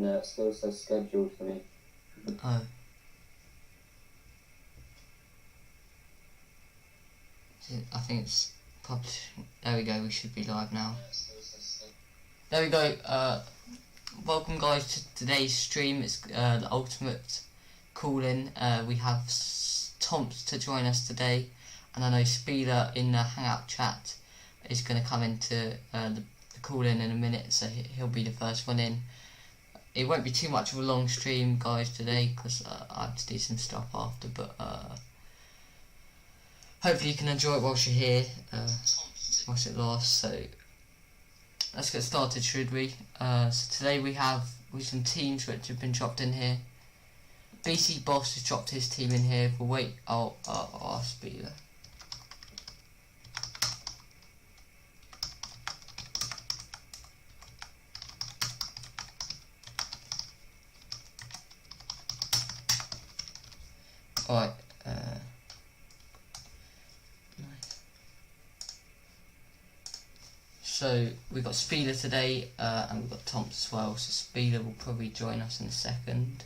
open it. It's also scheduled for me. Oh. I think it's publishing. There we go, we should be live now. There we go. Welcome guys to today's stream. It's the ultimate call-in. We have Thomps to join us today, and I know Spieler in the Hangout chat is going to come into the call-in in a minute, so he'll be the first one in. It won't be too much of a long stream, guys, today, because I have to do some stuff after, but hopefully you can enjoy it whilst you're here, whilst it lasts. So let's get started, should we? So today we have some teams which have been dropped in here. BC Boss has dropped his team in here. We'll wait. I'll ask Spieler. Alright, nice. So we've got Spieler today, and we've got Thomps as well, so Spieler will probably join us in a second.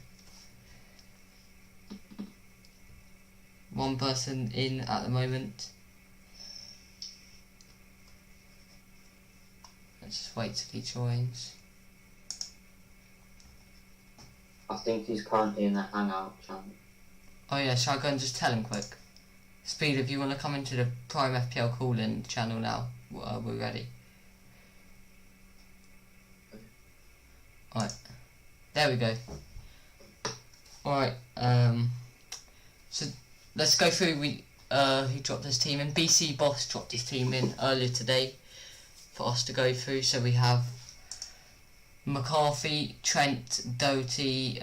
One person in at the moment. Let's just wait till he joins. I think he's currently in the Hangout channel. Oh yeah, shall I go and just tell him quick? Speed, if you want to come into the Prime FPL call-in channel now, we're ready. Alright, there we go. Alright, so let's go through who dropped his team in. BC Boss dropped his team in earlier today for us to go through. So we have McCarthy, Trent, Doty,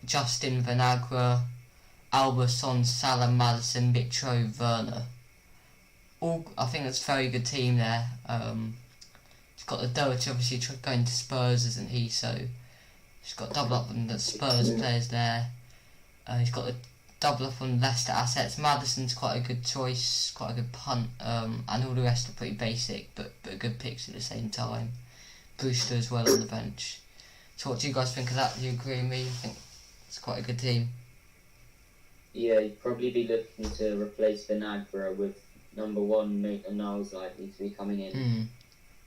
Justin, Vinagre, Alberson, Salah, Madison, Mitro, Werner. All, I think that's a very good team there. He's got the Doty obviously going to Spurs, isn't he? So he's got double up on the Spurs players there. He's got the double up on Leicester assets. Madison's quite a good choice, quite a good punt, and all the rest are pretty basic, but good picks at the same time. Brewster as well on the bench. So what do you guys think of that? Do you agree with me? I think it's quite a good team. Yeah, you'd probably be looking to replace Vinagre with number 1 Maitland-Niles likely to be coming in.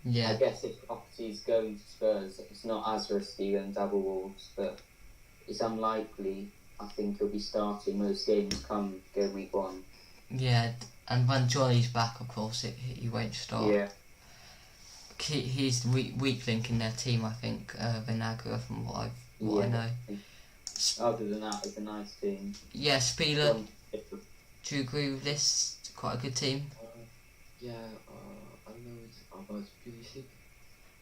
Yeah. I guess if Property's going to Spurs, it's not as risky than double Wolves, but it's unlikely. I think he'll be starting most games come game week 1. Yeah, and when Johnny's back, of course, he won't start. Yeah. He's the weak link in their team, I think, Vinagre, from what I know. Other than that, it's a nice team. Yeah, Spieler, do you agree with this? It's quite a good team. I know it's about Pulisic.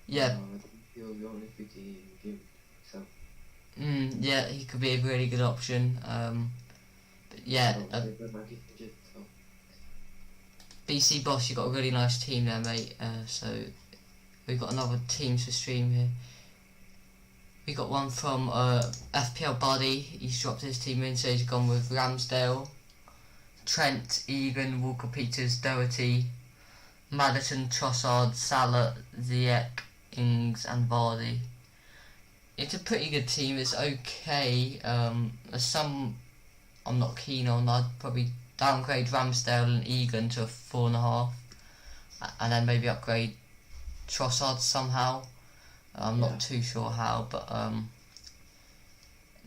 Yeah. I think he'll be only 50 game, so. Yeah, he could be a really good option. But yeah. BC Boss, you got a really nice team there, mate. So we've got another team to stream here. We got one from FPL Buddy. He's dropped his team in, so he's gone with Ramsdale, Trent, Egan, Walker Peters, Doherty, Madison, Trossard, Salah, Ziyech, Ings and Vardy. It's a pretty good team. It's okay. There's some I'm not keen on. I'd probably downgrade Ramsdale and Egan to a 4.5, and then maybe upgrade Trossard somehow. I'm not too sure how, but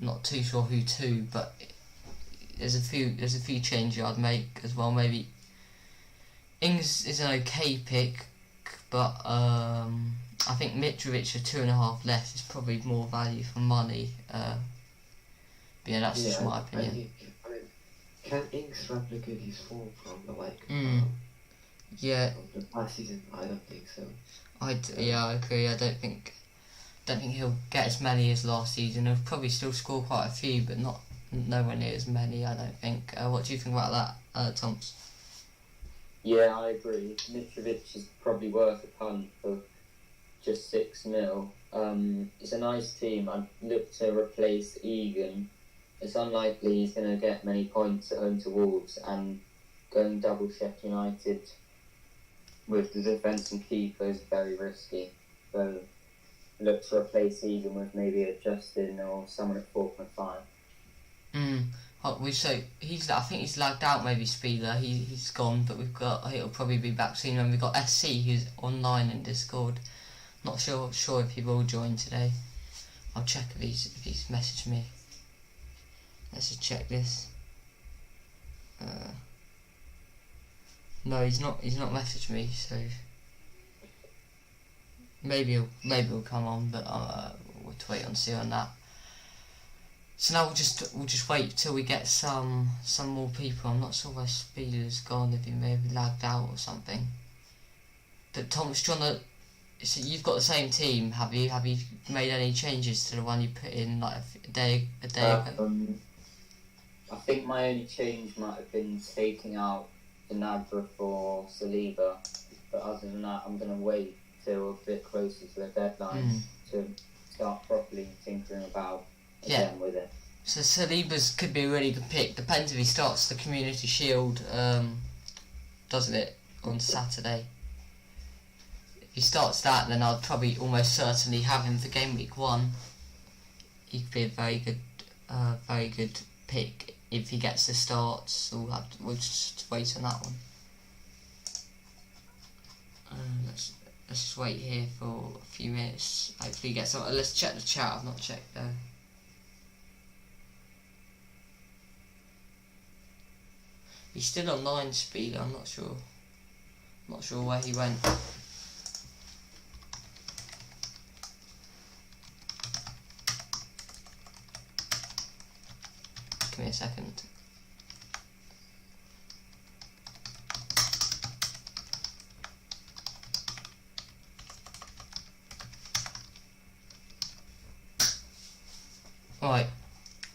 not too sure who to. But there's a few changes I'd make as well. Maybe Ings is an okay pick, but I think Mitrovic at 2.5 less is probably more value for money. But yeah, that's just my opinion. Can Ings replicate his form from the the last season? I don't think so. I agree. I don't think he'll get as many as last season. He'll probably still score quite a few, but nowhere near as many. I don't think. What do you think about that, Thomps? Yeah, I agree. Mitrovic is probably worth a punt for just 6 mil. It's a nice team. I'd look to replace Egan. It's unlikely he's going to get many points at home to Wolves, and going double Sheffield United with the defence and keeper is very risky. So look to replace Egan with maybe a Justin or someone at 4.5. I think he's lagged out. Maybe Spieler. He's gone, but he'll probably be back soon. And we've got SC who's online in Discord. Not sure if he will join today. I'll check if he's messaged me. Let's just check this. No, he's not messaged me, so maybe he'll come on, but we'll have to wait and see on that. So now we'll just wait till we get some more people. I'm not sure where Speeder's gone, if he may have lagged out or something. But Thomps, so you've got the same team, have you? Have you made any changes to the one you put in like a day ago? I think my only change might have been taking out Vinagre for Saliba, but other than that, I'm going to wait till a bit closer to the deadline to start properly tinkering about again with it. So Saliba's could be a really good pick. Depends if he starts the Community Shield, doesn't it, on Saturday? If he starts that, then I'll probably almost certainly have him for game week 1. He could be a very good pick if he gets the starts. So we'll just wait on that one. Let's just wait here for a few minutes. Hopefully he gets some. Let's check the chat. I've not checked though. He's still online, Speed. I'm not sure. Not sure where he went. Give me a second. Right.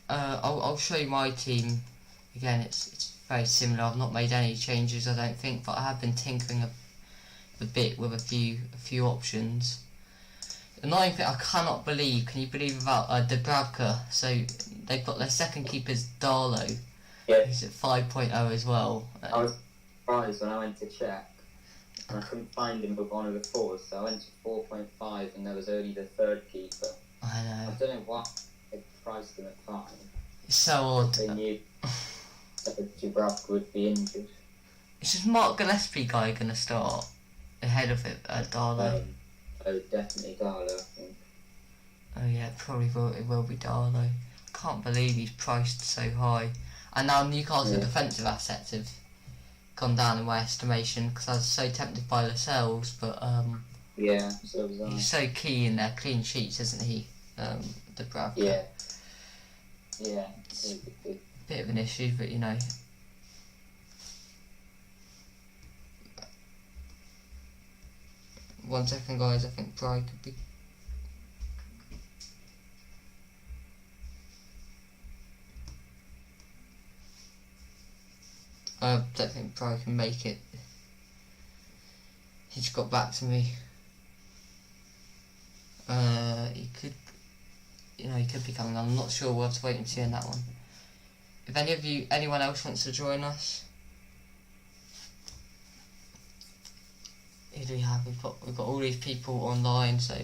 I'll show you my team again. It's very similar. I've not made any changes, I don't think, but I have been tinkering a bit with a few options. Annoying thing I cannot believe. Can you believe about Dubravka? So they've got their second keeper's Darlow. Yeah. He's at 5.0 as well. I was surprised when I went to check, and I couldn't find him with one of the fours. So I went to 4.5, and there was only the third keeper. I know. I don't know why they priced him at 5. It's so odd. They knew that Dubravka would be injured. Is this Mark Gillespie guy going to start ahead of it, Darlow? Oh, definitely Darlow, I think. Oh yeah, probably will be Darlow. Can't believe he's priced so high. And now Newcastle defensive assets have gone down in my estimation because I was so tempted by Lascelles, but yeah, so was I. He's so key in their clean sheets, isn't he? Dubravka. Yeah. Bit of an issue, but you know. One second, guys. I think Bry could be. I don't think Bry can make it. He just got back to me. He could. He could be coming on. I'm not sure. We'll have to wait and see on that one. If anyone else wants to join us, who do we have? We've got all these people online. So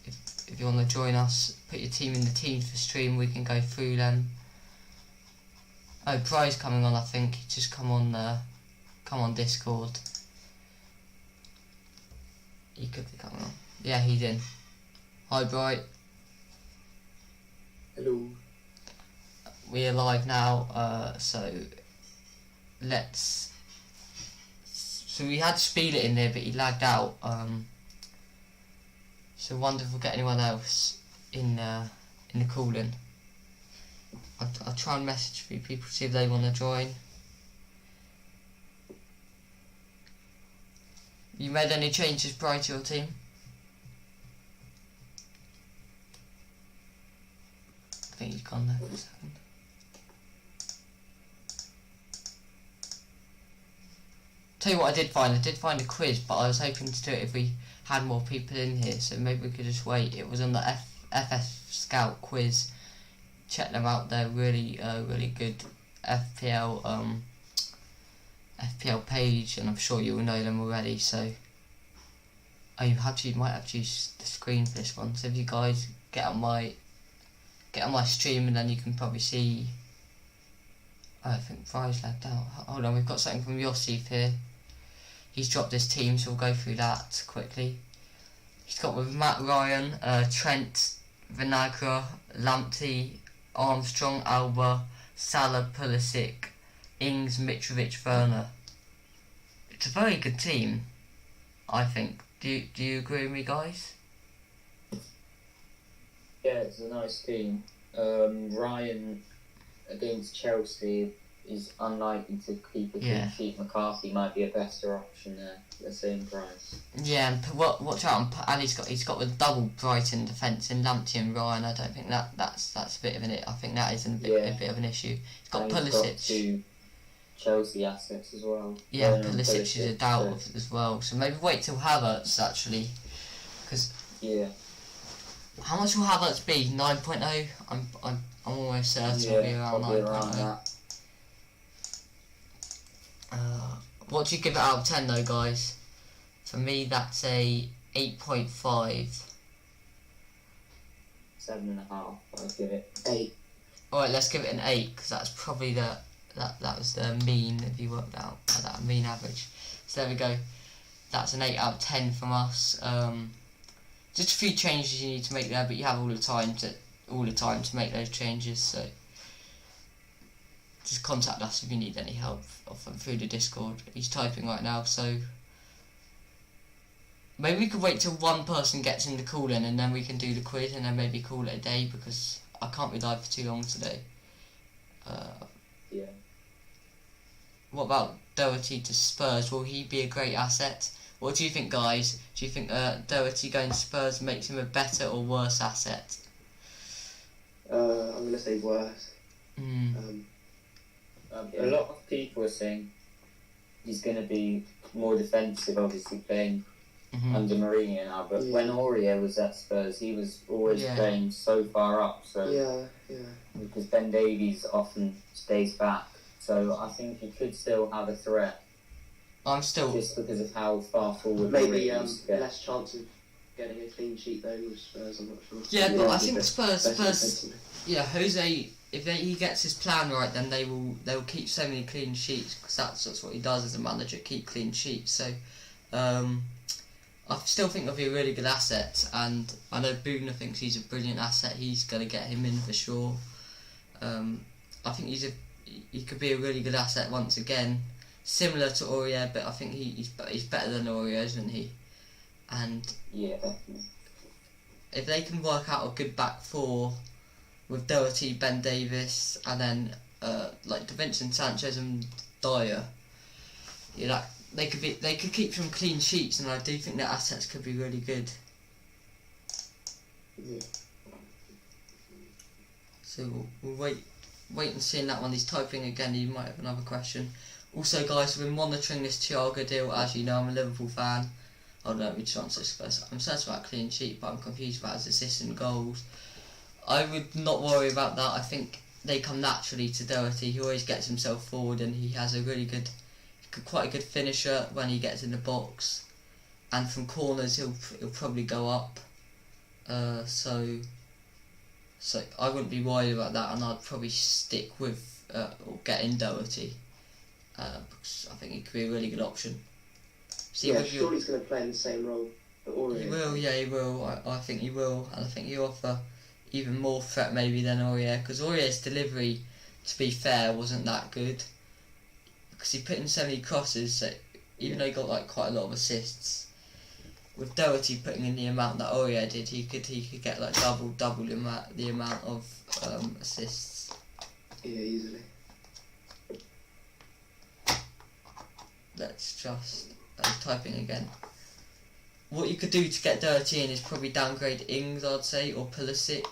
if you want to join us, put your team in the teams for stream. We can go through them. Oh, Bry's coming on. I think he just come on Discord. He could be coming on. Yeah, he's in. Hi, Bry. Hello. We're live now, so let's. So we had Spieler in there, but he lagged out. So I wonder if we'll get anyone else in the call-in. I'll try and message a few people, see if they want to join. You made any changes prior to your team? I think he's gone there for a second. Tell you what I did find a quiz, but I was hoping to do it if we had more people in here, so maybe we could just wait. It was on the FF Scout quiz. Check them out, they're really good FPL page, and I'm sure you will know them already, so You might have to use the screen for this one. So if you guys get on my stream, and then you can probably see. I think Fry's lagged out. Hold on, we've got something from Yosif here. He's dropped his team, so we'll go through that quickly. He's got with Matt Ryan, Trent, Vinagre, Lamptey, Armstrong, Alba, Salah, Pulisic, Ings, Mitrovic, Werner. It's a very good team, I think. Do you agree with me, guys? Yeah, it's a nice team. Ryan against Chelsea is unlikely to keep a clean sheet. McCarthy might be a better option there at the same price. Yeah, and watch out, and he's got the double Brighton defence in Lamptey and Ryan. I don't think that's a bit of an. I think that is a bit of an issue. He's got Pulisic. He's got two Chelsea assets as well. Yeah, Pulisic is a doubt of as well. So maybe wait till Havertz actually, because how much will Havertz be? 9.0. I'm almost certain it'll be around 9.0. What do you give it out of 10 though, guys? For me, that's a 8.5. 7.5. I'll give it 8. Alright, let's give it an 8, because that's probably that was the mean, if you worked out that mean average. So there we go. That's an 8 out of 10 from us. Just a few changes you need to make there, but you have all the time to make those changes. So just contact us if you need any help through the Discord. He's typing right now, so maybe we could wait till one person gets in the call in, and then we can do the quiz, and then maybe call it a day, because I can't be live for too long today. Yeah. What about Doherty to Spurs? Will he be a great asset? What do you think, guys? Do you think Doherty going to Spurs makes him a better or worse asset? I'm going to say worse. A lot of people are saying he's going to be more defensive, obviously playing under Mourinho now. But when Aurier was at Spurs, he was always playing so far up. So because Ben Davies often stays back, so I think he could still have a threat. Just because of how far forward. Maybe less chance of getting a clean sheet though with Spurs. I'm not sure. Yeah, but I think Spurs. Yeah, Jose. If he gets his plan right, then they will keep so many clean sheets, because that's what he does as a manager, keep clean sheets. So I still think he'll be a really good asset, and I know Bugner thinks he's a brilliant asset. He's going to get him in for sure. I think he could be a really good asset once again, similar to Aurier, but I think he's better than Aurier, isn't he? And yeah, definitely. If they can work out a good back four with Doherty, Ben Davis, and then like Davinson Sanchez and Dyer, they could keep some clean sheets, and I do think their assets could be really good. Yeah. So we'll wait and see in that one. He's typing again. He might have another question. Also, guys, we're monitoring this Thiago deal. As you know, I'm a Liverpool fan. Oh no, let me just answer this first. I'm certain about clean sheet, but I'm confused about his assists and goals. I would not worry about that. I think they come naturally to Doherty. He always gets himself forward, and he has a really quite a good finisher when he gets in the box. And from corners, he'll probably go up. So I wouldn't be worried about that, and I'd probably stick with or get in Doherty, because I think he could be a really good option. Surely he's going to play in the same role that Aurier. He will, he will. I think he will, and I think he'll offer even more threat maybe than Aurier, because Aurier's delivery, to be fair, wasn't that good, because he put in so many crosses, so even though he got like quite a lot of assists, with Doherty putting in the amount that Aurier did, he could get like double the amount of assists. Yeah, easily. Let's just typing again. What you could do to get Doherty in is probably downgrade Ings, I'd say, or Pulisic.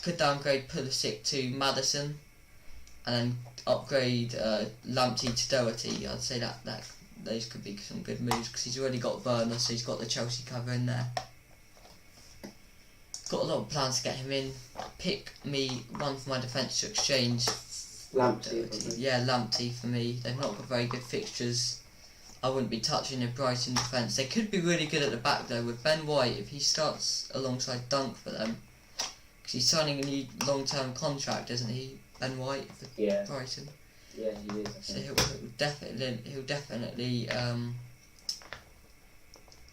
Could downgrade Pulisic to Maddison, and then upgrade Lamptey to Doherty. I'd say that those could be some good moves, because he's already got Werner, so he's got the Chelsea cover in there. Got a lot of plans to get him in. Pick me one for my defence to exchange. Lamptey. Yeah, Lamptey for me. They've not got very good fixtures. I wouldn't be touching the Brighton defence. They could be really good at the back though with Ben White if he starts alongside Dunk for them. Because he's signing a new long-term contract, isn't he, Ben White for Brighton? Yeah, he is. So he'll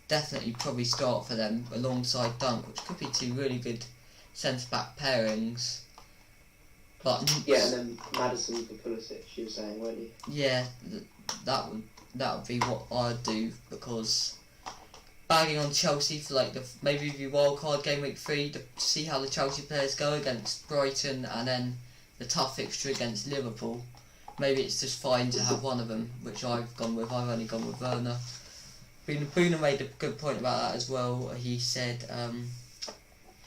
definitely probably start for them alongside Dunk, which could be two really good centre-back pairings. But yeah, and then Maddison for Pulisic, you were saying, weren't you? Yeah, that would be what I'd do, because bagging on Chelsea for like maybe the wildcard game week 3 to see how the Chelsea players go against Brighton, and then the tough fixture against Liverpool. Maybe it's just fine to have one of them, which I've gone with. I've only gone with Werner. Bruno made a good point about that as well. He said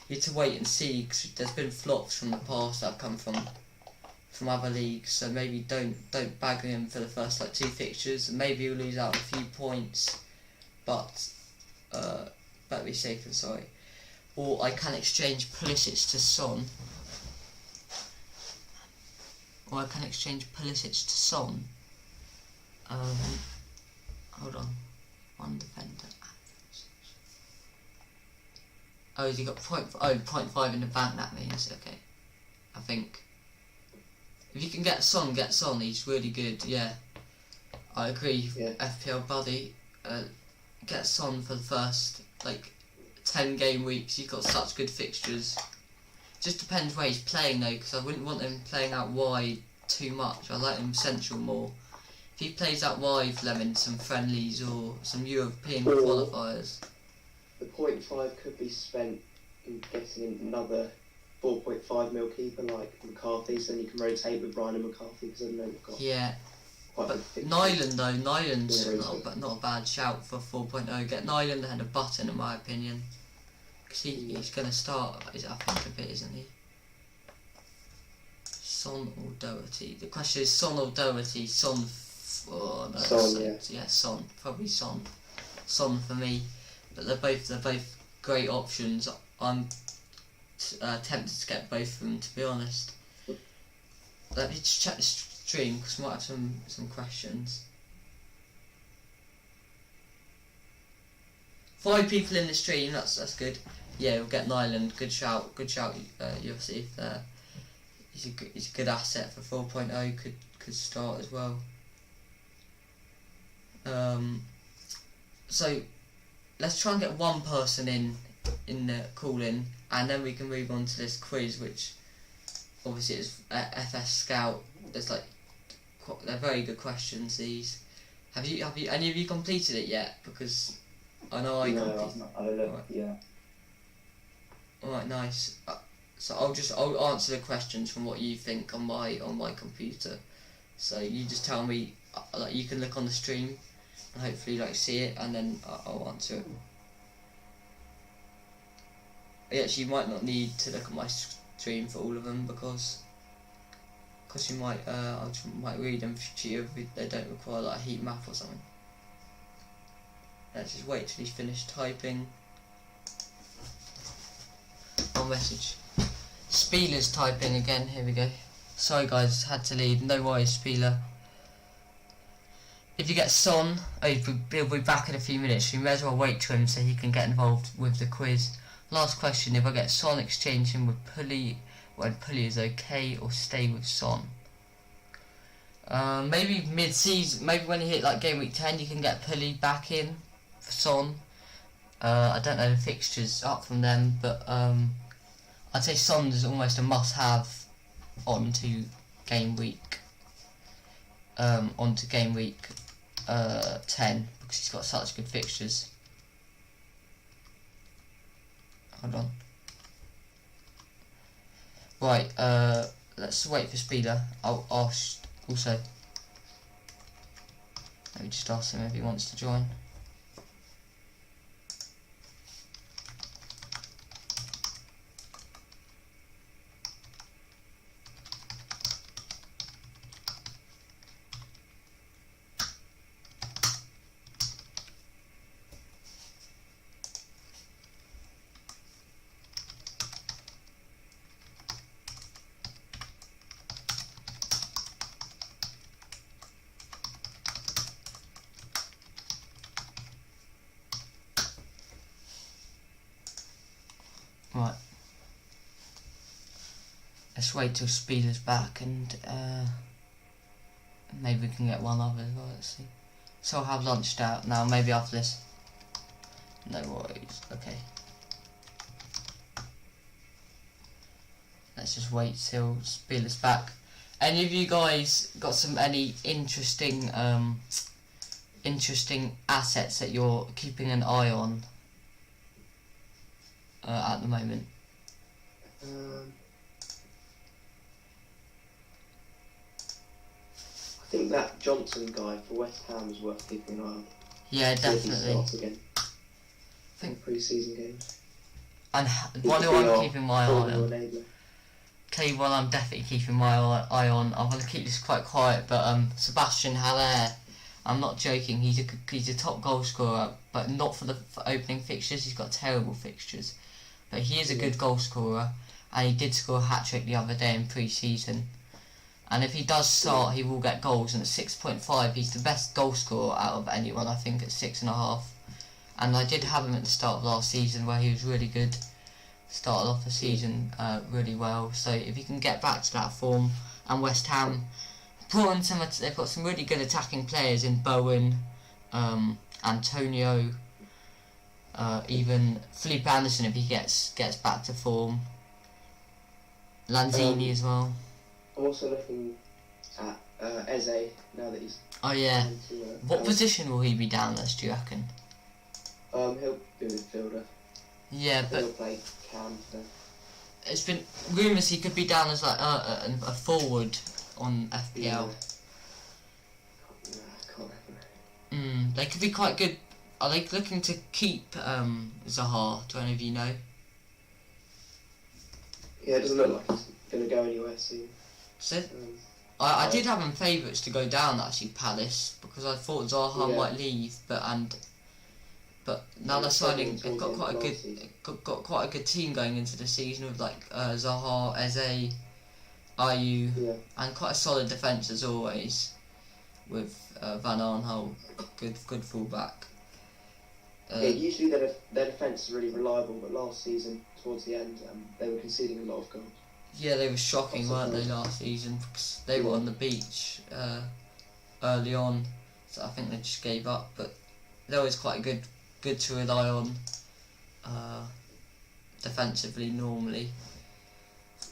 you need to wait and see, because there's been flops from the past that have come from other leagues, so maybe don't bag him for the first like 2 fixtures, and maybe he'll lose out a few points, but better be safe than sorry. Or I can exchange Pulisic to Son. Hold on. One defender. Oh, has he got 0.5 in the bank? That means okay. I think if you can get Son, he's really good. Yeah, I agree. Yeah. FPL buddy, get Son for the first 10 game weeks. You've got such good fixtures. Just depends where he's playing though, because I wouldn't want him playing out wide too much. I like him central more. If he plays out wide for them in some friendlies or some European qualifiers. The 0.5 could be spent in getting another 4.5 mil keeper like McCarthy, so then you can rotate with Ryan and McCarthy, because I know they've got quite but a fixture. Nyland's not a bad shout for 4.0. Get Nyland ahead of Button in my opinion, because he's going to start, I think, a bit, isn't he? Son or Doherty? The question is Son or Doherty? Son. Son. Probably Son. Son for me. But they're both great options. I'm tempted to get both of them, to be honest. Let me just check the stream, because we might have some questions. 5 people in the stream. That's good. Yeah, we'll get Nyland. Good shout. You'll see if he's a good asset for 4.0. Could start as well. So let's try and get one person in the call-in, and then we can move on to this quiz, which obviously is FS Scout. They're very good questions. These. Have you any of you completed it yet? Because I know I completed. No, I've not. Yeah. Alright, nice. So I'll answer the questions from what you think on my computer. So you just tell me. You can look on the stream and hopefully see it, and then I'll answer it. Actually, you might not need to look at my stream for all of them, because you might I might read them to you if they don't require a heat map or something. Let's just wait till he's finished typing. One message. Spieler's typing again. Here we go. Sorry guys, had to leave. No worries, Spieler. If you get Son, he'll be back in a few minutes. We may as well wait to him so he can get involved with the quiz. Last question: if I get Son, exchange him with Pulley when Pulley is okay, or stay with Son? Maybe mid-season. Maybe when you hit game week 10, you can get Pulley back in for Son. I don't know the fixtures up from them, but I'd say Son is almost a must-have onto game week 10, because he's got such good fixtures. Hold on. Right, let's wait for Speeder. I'll also, let me just ask him if he wants to join. Let's wait till Spieler's back and maybe we can get one other as well. Let's see. So I'll have lunched out now. Maybe after this. No worries. Okay. Let's just wait till Spieler's back. Any of you guys got any interesting assets that you're keeping an eye on at the moment? I think that Johnson guy for West Ham is worth keeping an eye on. Yeah, definitely. If he starts again. I think pre-season games. And one who I'm keeping my eye on. Tell you what, I'm definitely keeping my eye on. I'm going to keep this quite quiet, but Sebastian Haller, I'm not joking. He's a top goal scorer, but not for opening fixtures. He's got terrible fixtures, but he is a good goal scorer, and he did score a hat trick the other day in pre-season. And if he does start, he will get goals. And at 6.5, he's the best goal scorer out of anyone. I think at 6.5. And I did have him at the start of last season, where he was really good. Started off the season really well, so if you can get back to that form, and West Ham brought in they've got some really good attacking players in Bowen, Antonio, even Felipe Anderson if he gets back to form, Lanzini as well. I'm also looking at Eze now that he's. Oh yeah. What position will he be down as? Do you reckon? He'll be a midfielder. Yeah, but he'll play Cam. So. It's been rumours he could be down as like a forward on FPL. Yeah. I can't remember. They could be quite good. Are they looking to keep Zaha? Do any of you know? Yeah, it doesn't look like he's going to go anywhere soon. So, I did have him favourites to go down actually, Palace, because I thought Zaha might leave, but now they're signing. They've got quite a good team going into the season with like Zaha, Eze, Ayew, and quite a solid defence as always with Van Arnholt, good fullback. Usually their defence is really reliable, but last season towards the end they were conceding a lot of goals. Yeah, they were shocking, weren't they, last season? Because they were on the beach early on, so I think they just gave up. But they're always quite good to rely on defensively normally.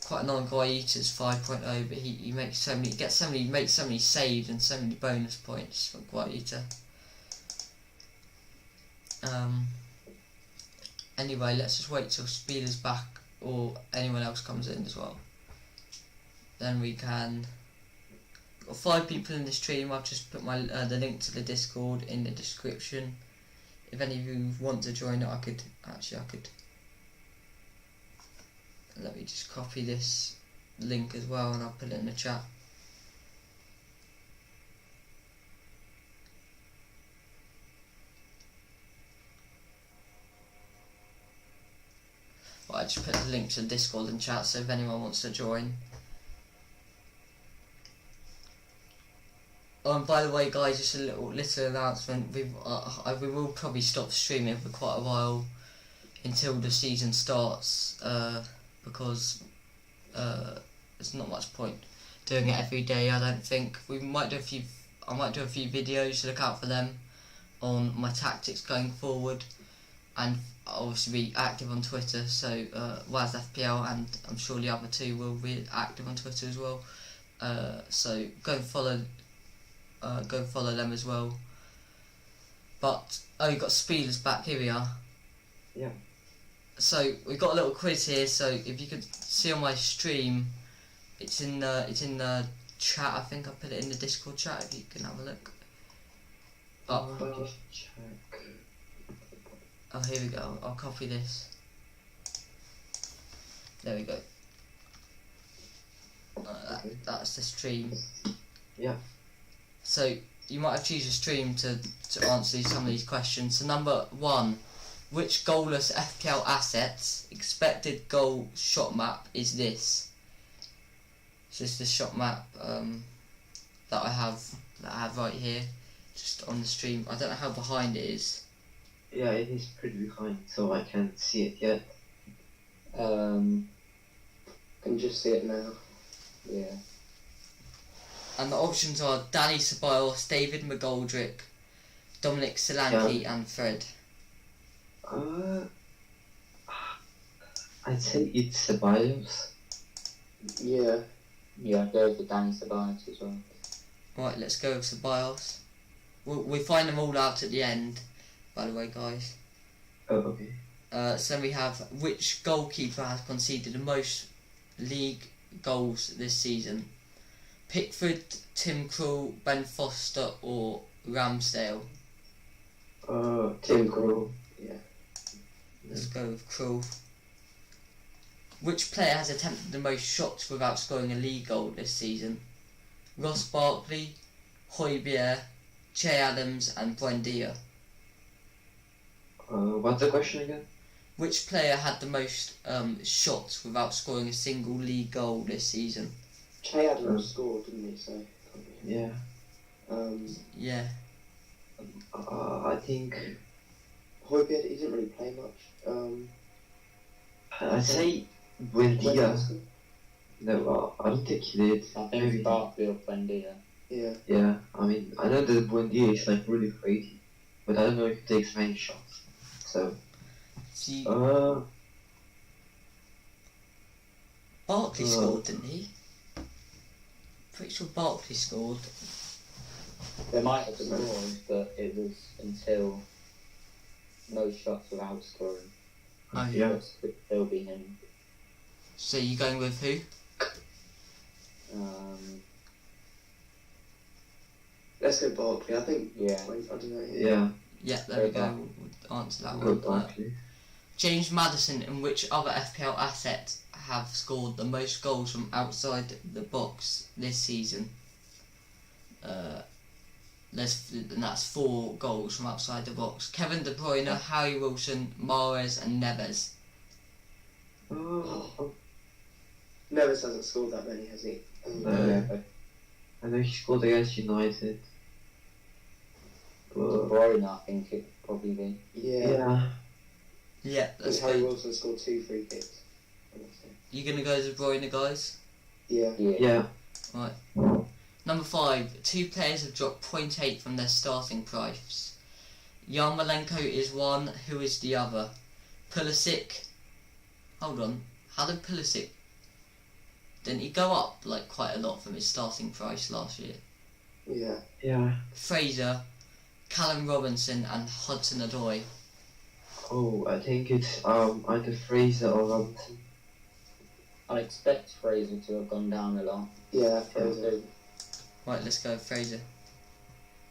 Quite annoying Guaita's 5.0, but he makes so many saves and so many bonus points for Guaita. Anyway, let's just wait till Spieler's back or anyone else comes in as well. Then we can. Got 5 people in the stream. I've just put the link to the Discord in the description. If any of you want to join it, I could. Let me just copy this link as well, and I'll put it in the chat. Well, I just put the link to the Discord in chat, so if anyone wants to join. By the way, guys, just a little announcement. We will probably stop streaming for quite a while until the season starts, because there's not much point doing it every day. I don't think I might do a few videos to look out for them on my tactics going forward, and I'll obviously be active on Twitter. So Waz FPL, and I'm sure the other two will be active on Twitter as well. So go and follow them as well. But you got Spieler's back. Here we are. Yeah. So we've got a little quiz here. So if you could see on my stream, it's in the chat. I think I put it in the Discord chat. If you can have a look. Oh, here we go. I'll copy this. There we go. That's the stream. Yeah. So you might have choose a stream to answer some of these questions. So number 1, which goalless FPL assets expected goal shot map is this? It's just the shot map that I have right here, just on the stream. I don't know how behind it is. Yeah, it is pretty behind, so I can't see it yet. Can can just see it now. Yeah. And the options are Danny Ceballos, David McGoldrick, Dominic Solanke and Fred. I'd say it's Ceballos. Yeah. Yeah, I'd go for Danny Ceballos as well. Right, let's go with Ceballos. We find them all out at the end, by the way, guys. Oh, okay. So we have which goalkeeper has conceded the most league goals this season? Pickford, Tim Krul, Ben Foster or Ramsdale? Tim Krul. Yeah. Let's go with Krul. Which player has attempted the most shots without scoring a league goal this season? Ross Barkley, Højbjerg, Che Adams and Buendia. What's the question again? Which player had the most shots without scoring a single league goal this season? Che Adams scored, didn't he? So. Yeah. Yeah. I think Højbjerg, he didn't really play much. I'd say Buendia. No, I don't think he did. I think it's Barkley or Buendia. Yeah. Yeah, I mean, I know that Buendia is like really crazy, but I don't know if he takes many shots. So. See, Barkley scored, didn't he? Pretty sure Barkley scored. They might have scored, but it was until no shots without scoring. Oh, yeah. Shots could still be him. So you going with who? Let's go Barkley. I think. Yeah. I don't know. Yeah. Yeah, there we go. We'll answer that one. Barkley. James Maddison and which other FPL asset have scored the most goals from outside the box this season? And that's 4 goals from outside the box. Kevin De Bruyne, Harry Wilson, Mahrez and Neves. Neves hasn't scored that many, has he? No. I know he scored against United. De Bruyne, I think it would probably be. Yeah. Yeah, that's Harry good. Wilson scored 2 free kicks. You gonna go De Bruyne, guys? Yeah. Yeah. Right. Number 5. 2 players have dropped 0.8 from their starting price. Yarmolenko is one. Who is the other? Pulisic. Hold on. How did Pulisic? Didn't he go up like quite a lot from his starting price last year? Yeah. Yeah. Fraser, Callum Robinson and Hudson-Odoi. Oh, I think it's either Fraser or Robinson. I expect Fraser to have gone down a lot. Yeah, Fraser. Right, let's go with Fraser.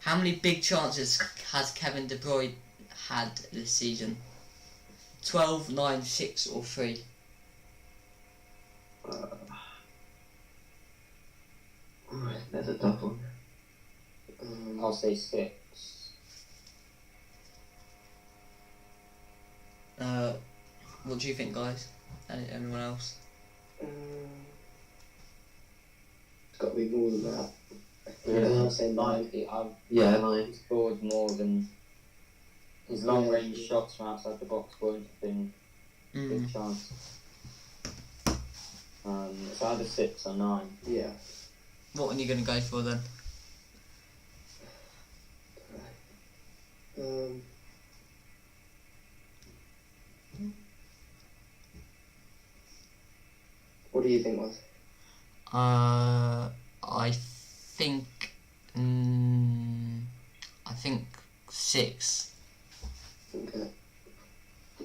How many big chances has Kevin De Bruyne had this season? 12, 9, 6 or 3? That's a tough one. I'll say 6. What do you think, guys? Anyone else? It's got to be more than that. Yeah. I'll say 9. Yeah, 9. He scored more than his long range shots from outside the box won't have been a big chance. It's either 6 or 9. Yeah. What one are you going to go for then? What do you think, was? I think 6. Okay.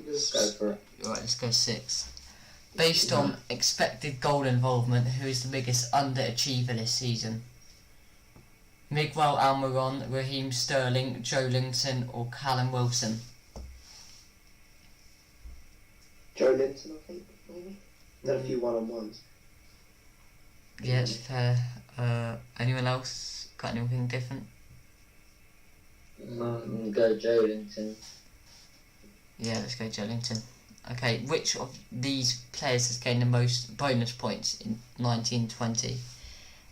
Let's go for it. Right, let's go 6. Based on expected goal involvement, who is the biggest underachiever this season? Miguel Almiron, Raheem Sterling, Joe Linton or Callum Wilson? Joe Linton, I think, maybe? Done a few one-on-ones. Yeah, it's fair. Anyone else got anything different? Go Joe Linton. Yeah, let's go Joe Linton. Okay, which of these players has gained the most bonus points in 1920?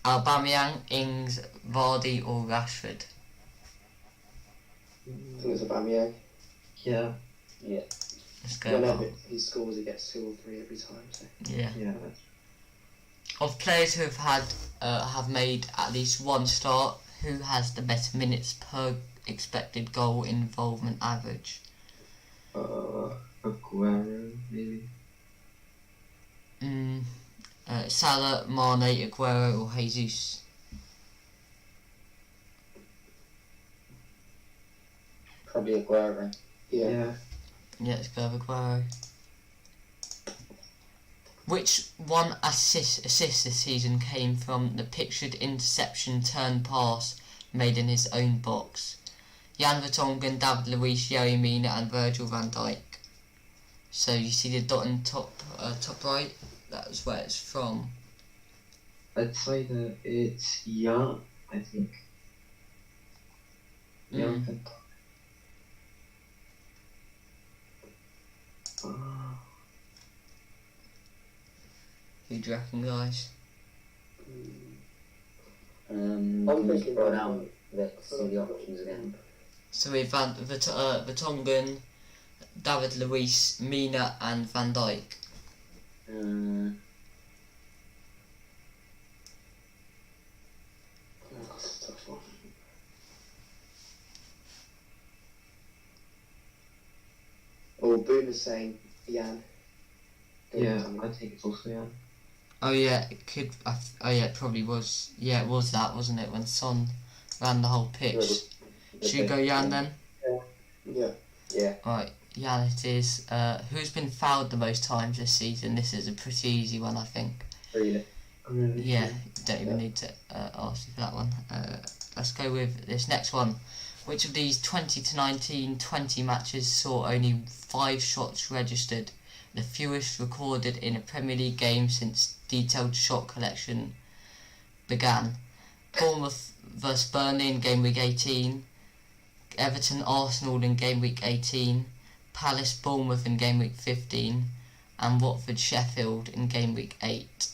Aubameyang, Ings, Vardy or Rashford? I think it's Aubameyang. Yeah. Yeah. Let's go. Whenever he scores, he gets 2 or 3 every time. So. Yeah. Yeah. Of players who have made at least one start, who has the better minutes per expected goal involvement average? Aguero, maybe. Salah, Mane, Aguero, or Jesus? Probably Aguero. Yeah. Yeah, let's go with Aguero. Which one assist this season came from the pictured interception turn pass made in his own box? Jan Vertonghen, David Luiz, Yerry Mina and Virgil van Dijk. So you see the dot in top right? That's where it's from. I'd say that it's Jan, I think. Jan Van Who do you reckon, guys? Can we scroll down to see the options again? So we've had Vertonghen, David Luiz, Mina and Van Dijk. That's a tough one. Oh, Boone is saying Jan. Yeah, I think it's also Jan. Oh yeah, it could. Oh yeah, it probably was. Yeah, it was that, wasn't it? When Son ran the whole pitch. Should we go Jan then? Yeah. Yeah. Right, Jan it is. Who's been fouled the most times this season? This is a pretty easy one, I think. Really? Yeah, you don't even need to ask you for that one. Let's go with this next one. Which of these 20 to 19 20 matches saw only 5 shots registered, the fewest recorded in a Premier League game since detailed shot collection began? Bournemouth vs Burnley in game week 18, Everton Arsenal in game week 18, Palace Bournemouth in game week 15, and Watford Sheffield in game week 8.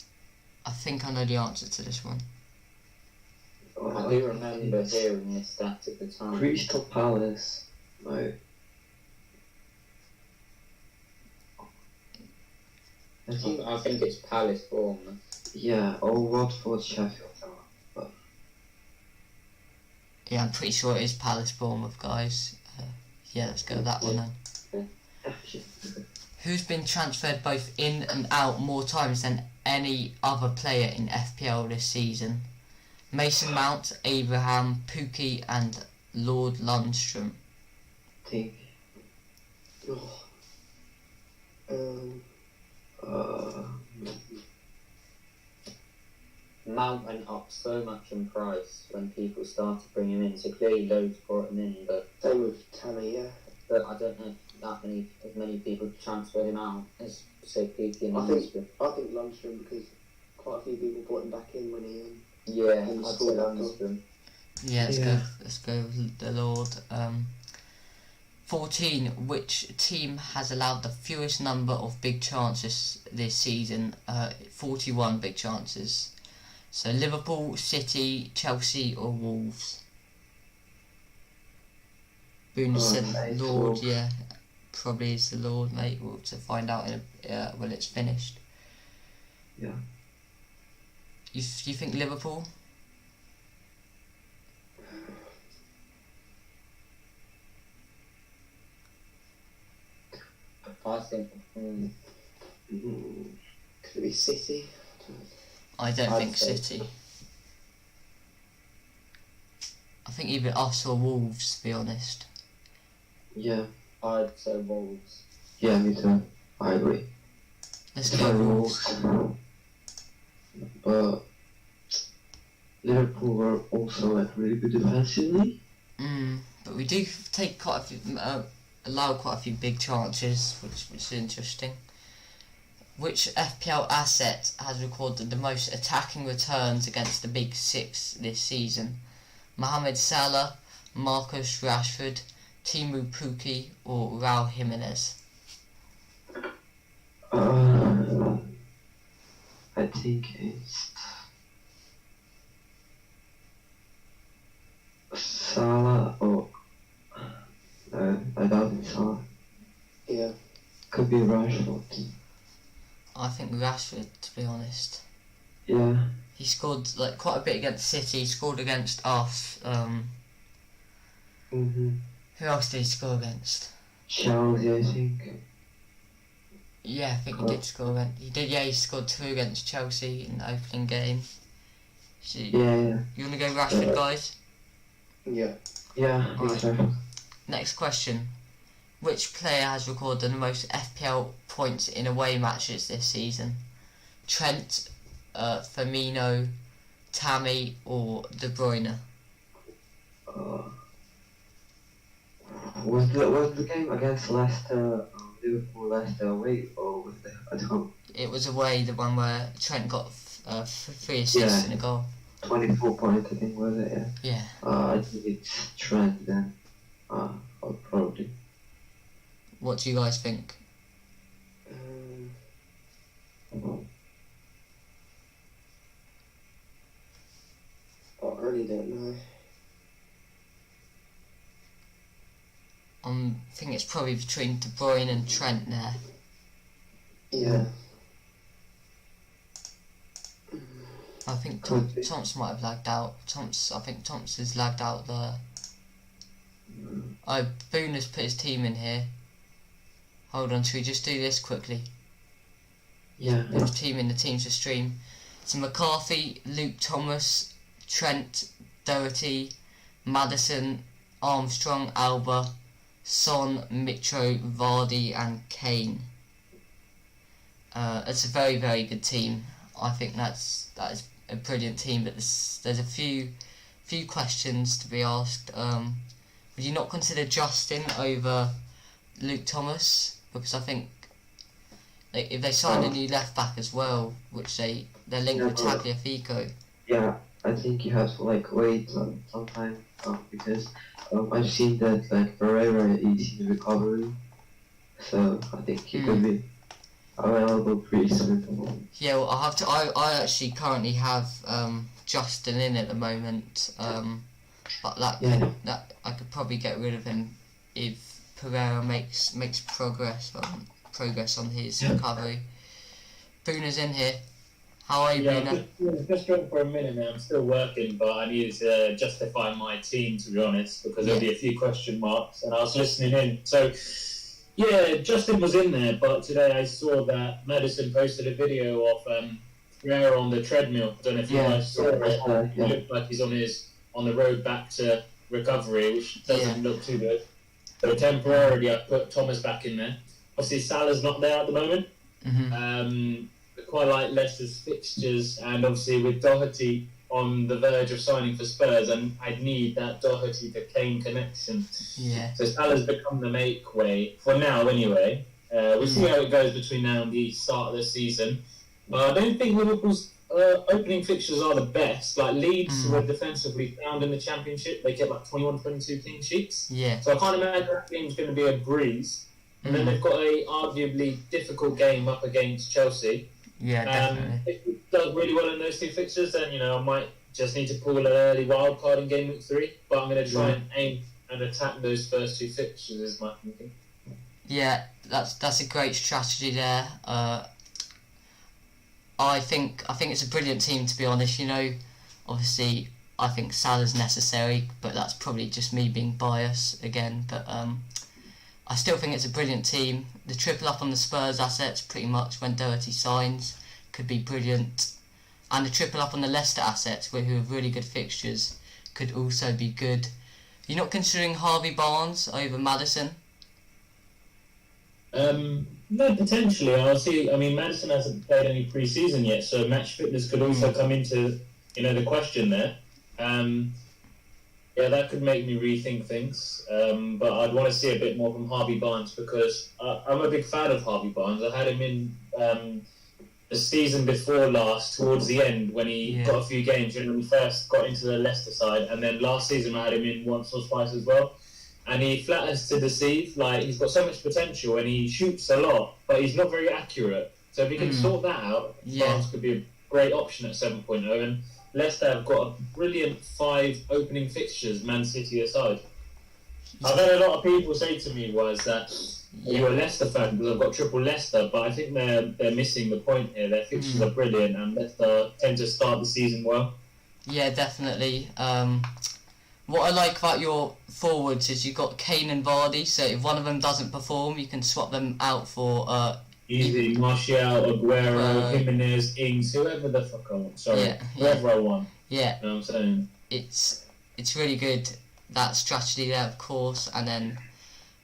I think I know the answer to this one. I do remember hearing this stat at the time. Crystal Palace. No. I think it's Palace Bournemouth. Yeah, or Watford Sheffield. But Yeah, I'm pretty sure it is Palace Bournemouth, guys. Yeah, let's go with that one then. Who's been transferred both in and out more times than any other player in FPL this season? Mason Mount, Abraham, Pookie and Lord Lundstrom. think. Mount went up so much in price when people started bringing him in, so clearly loads brought him in, but Same with Tammy, yeah. but I don't know if as many people transferred him out as say Peaky and I think Lundstrom. Lundstrom, because quite a few people brought him back in when he Yeah, and I'd say scored that goal. Lundstrom. Yeah, Yeah. let's go with the Lord. 14. Which team has allowed the fewest number of big chances this season? 41 big chances. So Liverpool, City, Chelsea or Wolves? Boone said it's Lord, Wolves. yeah. Probably is the Lord, mate. We'll have to find out when it's finished. Yeah. You think Liverpool? I think could it be City? I don't I'd think say- City. I think either us or Wolves, to be honest. Yeah. I'd say Wolves. Yeah, me too. I agree. Let's go Wolves. But Liverpool were also like really good defensively. But we do take quite a few, allow quite a few big chances, which is interesting. Which FPL asset has recorded the most attacking returns against the Big Six this season? Mohamed Salah, Marcus Rashford, Timu Pukki or Raul Jimenez? I think it's Salah or no, I doubt it's Salah. Yeah. Could be Rashford. I think Rashford, to be honest. Yeah. He scored like quite a bit against City. He scored against us. Mhm. Who else did he score against? Chelsea, I think. Yeah, I think he did score against. He did. Yeah, he scored 2 against Chelsea in the opening game. So, Yeah. you want to go Rashford, guys? Yeah. Yeah, I think Alright. so. Next question. Which player has recorded the most FPL points in away matches this season? Trent, Firmino, Tammy, or De Bruyne? Was the game against Leicester, Liverpool, Leicester away, or was it at home? It was away, the one where Trent got 3 assists and a goal. 24 points, I think, was it? Yeah. Yeah. I think it's Trent then. Probably. What do you guys think? I really don't know. I think it's probably between De Bruyne and Trent there. Yeah. I think Thomps might have lagged out. I think Thomps has lagged out there. Oh, Boone has put his team in here. Hold on, should we just do this quickly? Yeah. Put his team in the teams to stream. So McCarthy, Luke Thomas, Trent, Doherty, Maddison, Armstrong, Alba, Son, Mitro, Vardy and Kane. It's a very, very good team. I think that is a brilliant team, but there's a few questions to be asked. Would you not consider Justin over Luke Thomas? Because I think if they signed a new left back as well, which they're linked with Tagliafico. Yeah, I think you have to wait some time because I've seen that Pereira is in recovery, so I think he could be available pretty soon. Yeah, well, I actually currently have Justin in at the moment, but that I could probably get rid of him if Pereira makes progress on his recovery. Boona's in here. How are you, Boona? Just joined for a minute now. I'm still working, but I needed to justify my team, to be honest, because there'll be a few question marks, and I was listening in. So, yeah, Justin was in there, but today I saw that Madison posted a video of Pereira on the treadmill. I don't know if you guys saw it. It looked like he's on the road back to recovery, which doesn't look too good. So temporarily, I put Thomas back in there. Obviously, Salah's not there at the moment. Mm-hmm. Quite like Leicester's fixtures, and obviously with Doherty on the verge of signing for Spurs, and I'd need that Doherty to Kane connection. Yeah. So Salah's become the make way for now, anyway. We'll see how it goes between now and the start of the season. But I don't think Liverpool's opening fixtures are the best. Like Leeds were defensively sound in the Championship; they kept 21-22 clean sheets. Yeah. So I can't imagine that game's going to be a breeze. And then they've got a arguably difficult game up against Chelsea. Yeah, definitely. If he does really well in those 2 fixtures, then I might just need to pull an early wild card in game week 3. But I'm going to try and aim and attack those first 2 fixtures, is my thinking. Yeah, that's a great strategy there. I think it's a brilliant team, to be honest. Obviously I think Salah's necessary, but that's probably just me being biased again. But I still think it's a brilliant team. The triple up on the Spurs assets, pretty much when Doherty signs, could be brilliant. And the triple up on the Leicester assets, who have really good fixtures, could also be good. You're not considering Harvey Barnes over Maddison? No, potentially. I'll see. I mean, Maddison hasn't played any pre-season yet, so match fitness could also come into the question there. Yeah, that could make me rethink things, but I'd want to see a bit more from Harvey Barnes because I'm a big fan of Harvey Barnes. I had him in the season before last, towards the end, when he got a few games when he first got into the Leicester side, and then last season I had him in once or twice as well. And he flatters to deceive. He's got so much potential and he shoots a lot, but he's not very accurate. So if he can sort that out, Barnes could be a great option at 7.0. And Leicester have got a brilliant 5 opening fixtures, Man City aside. I've had a lot of people say to me that you're a Leicester fan because I've got triple Leicester, but I think they're missing the point here. Their fixtures are brilliant, and Leicester tend to start the season well. Yeah, definitely. What I like about your forwards is you've got Kane and Vardy, so if one of them doesn't perform, you can swap them out for easy. Martial, Aguero, Jimenez, Ings, whoever the fuck I want. Sorry, whoever I want. Yeah. You know what I'm saying? It's really good, that strategy there, of course, and then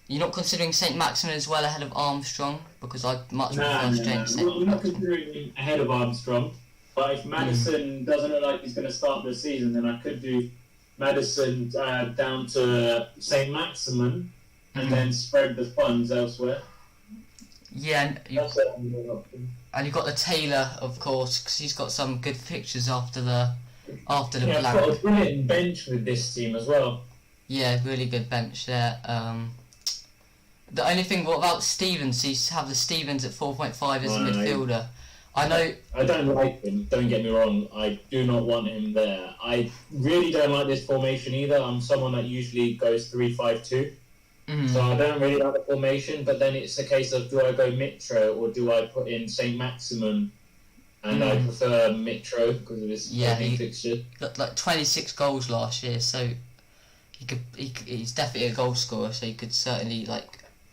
you're not considering St. Maximin as well ahead of Armstrong, because I much prefer St. Maximin. I'm not considering him ahead of Armstrong, but if Maddison doesn't look like he's going to start the season, then I could do Maddison down to St. Maximin and then spread the funds elsewhere. Yeah, and you've got the Taylor, of course, because he's got some good fixtures after the blank. I've got a brilliant bench with this team as well. Yeah, really good bench there. The only thing, what about Stevens? You have the Stevens at 4.5 as a midfielder. I know. I don't like him, don't get me wrong. I do not want him there. I really don't like this formation either. I'm someone that usually goes 3-5-2. So I don't really like the formation, but then it's a case of do I go Mitro or do I put in St. Maximin? And I prefer Mitro because of his fixture. Like 26 goals last year, so he's definitely a goal scorer, so he could certainly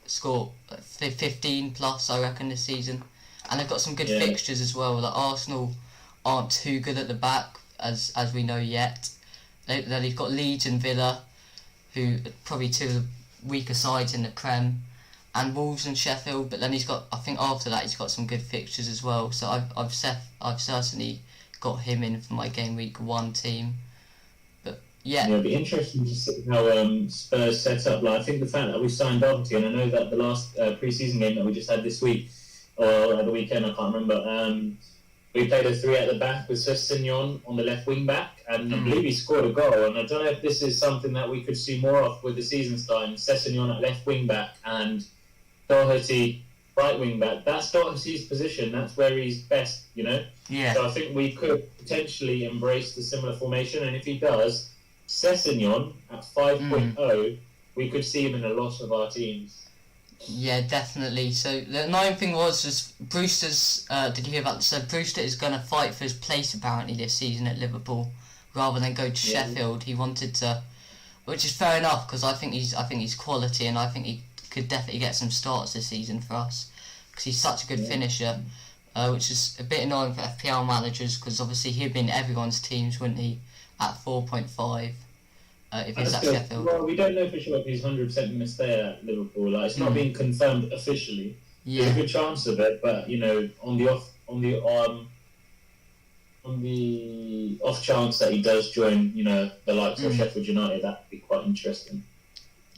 score 15 plus, I reckon, this season. And they've got some good fixtures as well. Like Arsenal aren't too good at the back, as we know yet. Then you've got Leeds and Villa, who are probably two of the weaker sides in the Prem, and Wolves and Sheffield. But then he's got, I think after that, he's got some good fixtures as well. So I've certainly got him in for my game week 1 team. But yeah, it'll be interesting to see how Spurs set up. I think the fact that we signed Doherty, and I know that the last pre-season game that we just had this week, or the weekend, I can't remember. We played a 3 at the back with Sessegnon on the left wing back, and I believe he scored a goal. And I don't know if this is something that we could see more of with the season starting. Sessegnon at left wing back and Doherty right wing back. That's Doherty's position. That's where he's best, you know. Yeah. So I think we could potentially embrace the similar formation, and if he does, Sessegnon at 5.0, we could see him in a lot of our teams. Yeah, definitely. So the annoying thing was Brewster's. Did you hear about this? So Brewster is going to fight for his place apparently this season at Liverpool, rather than go to Sheffield. He wanted to, which is fair enough because I think he's quality, and I think he could definitely get some starts this season for us because he's such a good finisher. Which is a bit annoying for FPL managers because obviously he'd be in everyone's teams, wouldn't he? At 4.5. If he's at Sheffield. Well, we don't know for sure if he's 100% going to stay at Liverpool. It's not been confirmed officially. Yeah. There's a good chance of it, but on the off chance that he does join, the likes of Sheffield United, that would be quite interesting.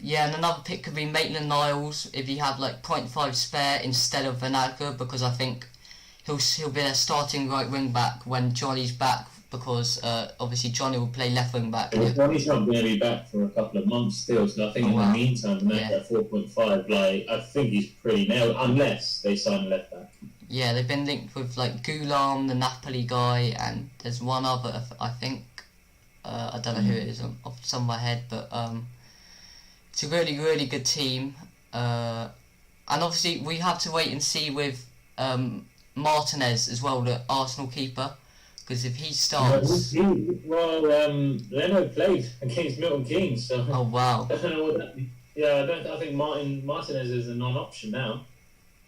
Yeah, and another pick could be Maitland-Niles if he had 0.5 spare instead of Vanaga, because I think he'll be a starting right wing back when Johnny's back. Because obviously Johnny will play left wing back. Johnny's not going to be back for a couple of months still, so I think in the meantime, at 4.5, I think he's pretty nailed, unless they sign a left back. Yeah, they've been linked with Gulam, the Napoli guy, and there's one other, I think. I don't know who it is off the top of my head, but it's a really, really good team. And obviously we have to wait and see with Martinez as well, the Arsenal keeper. Because if he starts... Leno played against Milton Keynes, so... Oh, wow. I don't know what that means. Yeah, I think Martinez is a non-option now.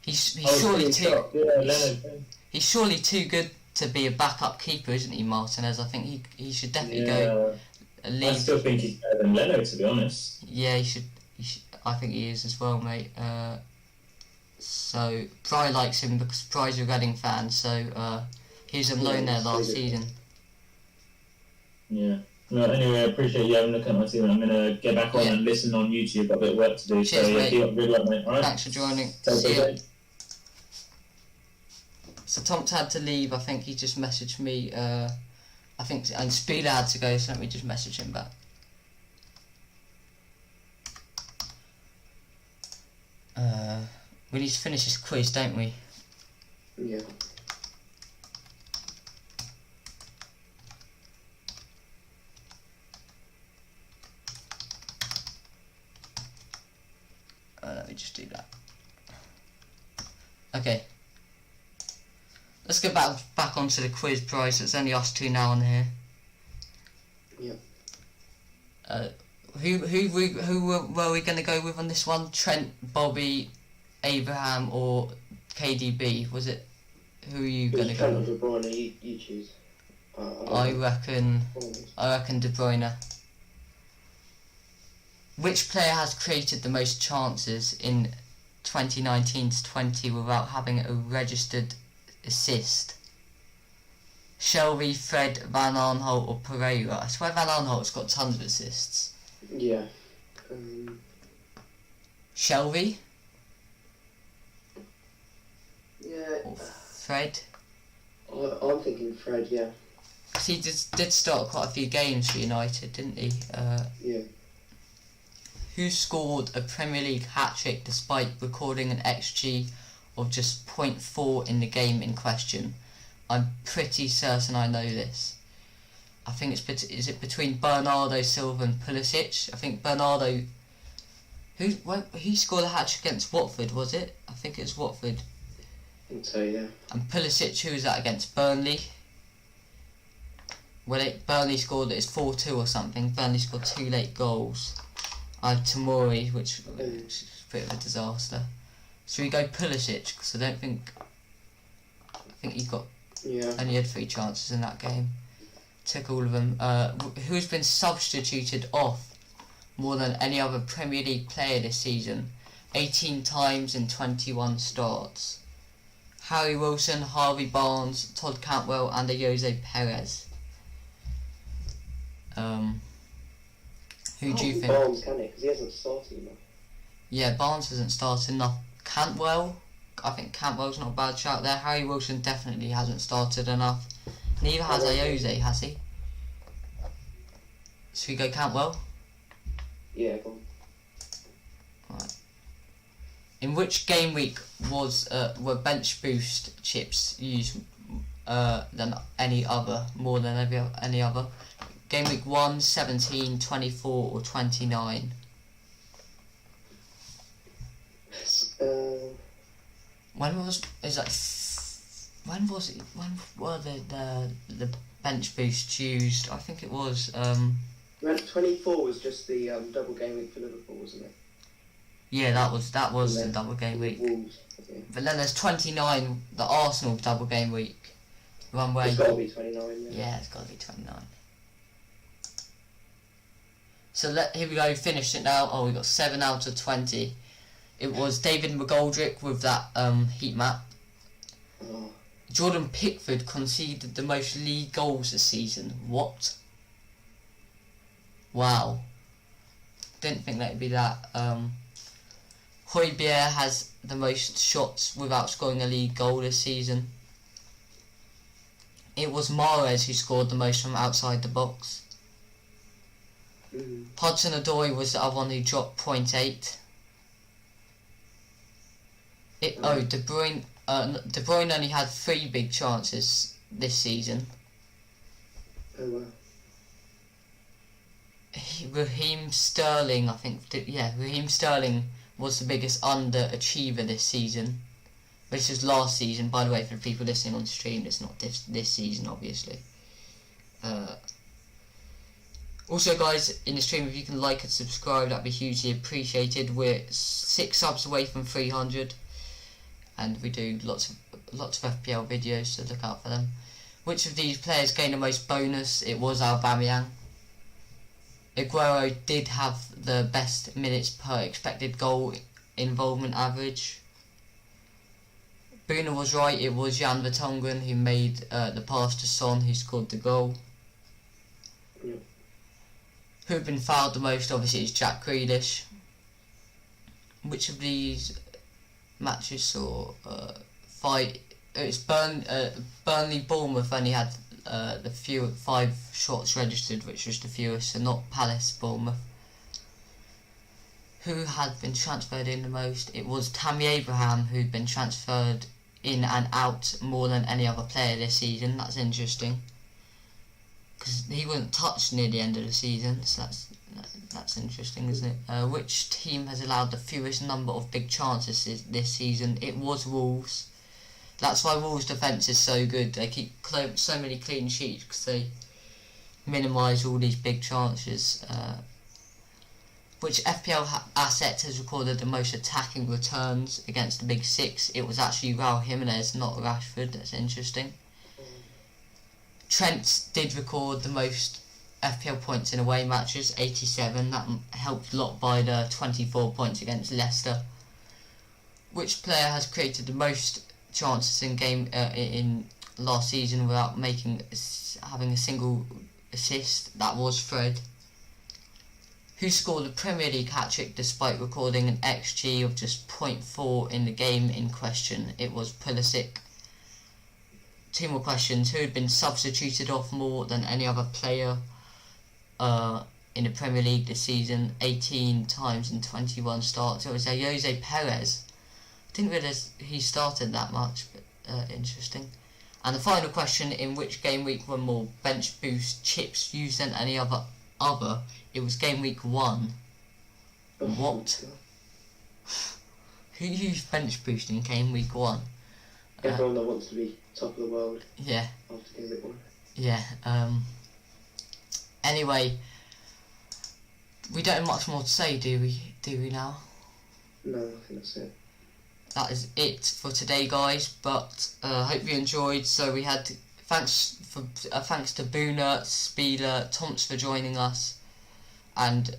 He's surely too good to be a backup keeper, isn't he, Martinez? I think he should definitely go... I still think he's better than Leno, to be honest. Yeah, he should. I think he is as well, mate. So, Pry likes him because Pry's a Reading fan, so... He was on loan there last season. Yeah. No, anyway, I appreciate you having a look at my team. I'm going to get back on and listen on YouTube. Got a bit of work to do. Cheers, so, mate. Keep up. Good luck, mate. All right? Thanks for joining. See you. So, Thomps had to leave. I think he just messaged me. And Speeder had to go, so let me just message him back. We need to finish this quiz, don't we? Yeah. Let me just do that. Okay. Let's get back onto the quiz prize. It's only us two now on here. Yep. Who were we going to go with on this one? Trent, Bobby, Abraham, or KDB? Was it? Who are you going to go with? Trent or De Bruyne, you choose. I reckon De Bruyne. Which player has created the most chances in 2019-20 without having a registered assist? Shelby, Fred, Van Aanholt or Pereira? I swear Van Aanholt's got tons of assists. Yeah. Shelby? Yeah. Or Fred? I'm thinking Fred, yeah. Because he did start quite a few games for United, didn't he? Yeah. Who scored a Premier League hat-trick despite recording an XG of just 0.4 in the game in question? I'm pretty certain I know this. I think is it between Bernardo Silva and Pulisic? I think Bernardo... He scored a hat-trick against Watford, was it? I think it was Watford. I think so, yeah. And Pulisic, who was that against? Burnley? Burnley scored, it's 4-2 or something. Burnley scored 2 late goals. I have Tamori, which is a bit of a disaster. Should we go Pulisic? Because I think he got only had 3 chances in that game. Took all of them. Who's been substituted off more than any other Premier League player this season? 18 times in 21 starts. Harry Wilson, Harvey Barnes, Todd Cantwell, and Jose Perez. Who do you think? Barnes, can it? Because he hasn't started enough. Yeah, Barnes hasn't started enough. Cantwell, I think Cantwell's not a bad shout there. Harry Wilson definitely hasn't started enough. Neither has Jose, has he? Should we go Cantwell? Yeah, go on. Right. In which game week were bench boost chips used than any other, more than any other? Game week 1, 17, 24 or 29? When were the bench boosts used? I think it was 24 was just the double game week for Liverpool, wasn't it? Yeah, that was the double game week. Wolves, okay. But then there's 29, the Arsenal double game week. One where it's got to be 29. Yeah, it's got to be 29. So here we go, finished it now. Oh, we got 7 out of 20. It was David McGoldrick with that heat map. Oh. Jordan Pickford conceded the most league goals this season. What? Wow. Didn't think that would be that. Højbjerg has the most shots without scoring a league goal this season. It was Mahrez who scored the most from outside the box. Hudson-Odoi was the other one who dropped 0.8. De Bruyne only had 3 big chances this season. Oh wow. Raheem Sterling, I think, Raheem Sterling was the biggest underachiever this season. This was last season, by the way, for the people listening on stream. It's not this season, obviously. Also, guys, in the stream, if you can like and subscribe, that'd be hugely appreciated. We're 6 subs away from 300, and we do lots of FPL videos, so look out for them. Which of these players gained the most bonus? It was Aubameyang. Aguero did have the best minutes per expected goal involvement average. Boona was right, it was Jan Vertonghen who made the pass to Son, who scored the goal. Yeah. Who had been fouled the most, obviously, is Jack Grealish. Which of these matches saw it's Burnley Bournemouth only had the 5 shots registered, which was the fewest, so not Palace Bournemouth. Who had been transferred in the most? It was Tammy Abraham, who'd been transferred in and out more than any other player this season. That's interesting, because he wasn't touched near the end of the season, so That's interesting, isn't it? Which team has allowed the fewest number of big chances this season? It was Wolves. That's why Wolves' defence is so good. They keep so many clean sheets because they minimise all these big chances. Which FPL asset has recorded the most attacking returns against the Big Six? It was actually Raul Jimenez, not Rashford. That's interesting. Trent did record the most FPL points in away matches, 87. That helped a lot by the 24 points against Leicester. Which player has created the most chances in game in last season without having a single assist? That was Fred. Who scored a Premier League hat-trick despite recording an XG of just 0.4 in the game in question? It was Pulisic. 2 more questions. Who had been substituted off more than any other player in the Premier League this season? 18 times in 21 starts. It was Jose Perez. I didn't realise he started that much, but interesting. And the final question, in which game week were more bench boost chips used than any other? It was game week 1. What? Who used bench boost in game week 1? Everyone that wants to be top of the world. Yeah. After game week 1. Yeah. Anyway, we don't have much more to say, do we? Do we now? No, I think that's it. That is it for today, guys. But hope you enjoyed. So we had thanks to Boona, Spieler, Thomps for joining us, and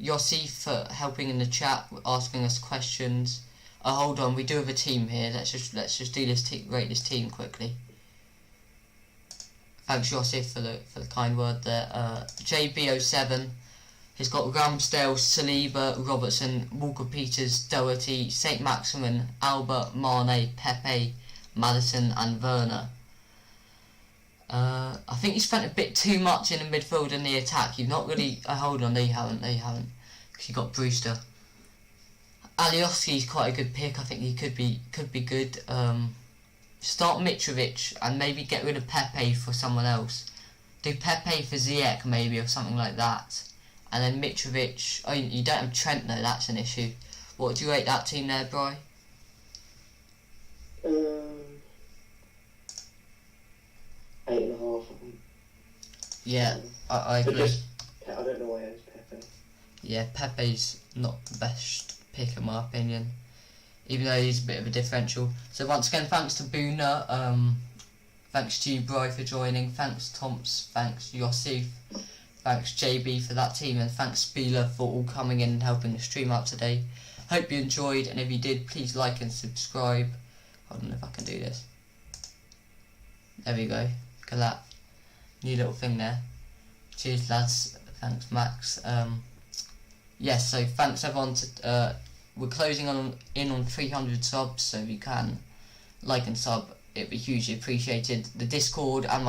Yossi for helping in the chat, asking us questions. Hold on, we do have a team here. Let's just do this rate this team quickly. Thanks Yossi for the kind word there. JB07. He's got Ramsdale, Saliba, Robertson, Walker Peters, Doherty, St. Maximin, Albert, Mane, Pepe, Madison and Werner. I think you spent a bit too much in the midfield and the attack. You've not really... hold on, no you haven't. Because you got Brewster. Alioski's quite a good pick. I think he could be good. Start Mitrovic and maybe get rid of Pepe for someone else. Do Pepe for Ziyech maybe or something like that. And then Mitrovic... Oh, you don't have Trent though, that's an issue. What do you rate that team there, Bri? 8.5, I think. Yeah, I agree. I don't know why it's Pepe. Yeah, Pepe's not the best pick in my opinion, even though he's a bit of a differential. So once again, thanks to Boona, thanks to you, Bri, for joining, thanks Thomps, thanks Yossi, thanks JB for that team, and thanks Spieler for all coming in and helping the stream out today. Hope you enjoyed, and if you did, please like and subscribe. I don't know if I can do this. There we go. Look at that new little thing there. Cheers lads, thanks Max. Yes, so thanks everyone. We're closing in on 300 subs, so if you can like and sub, it'd be hugely appreciated. The Discord and my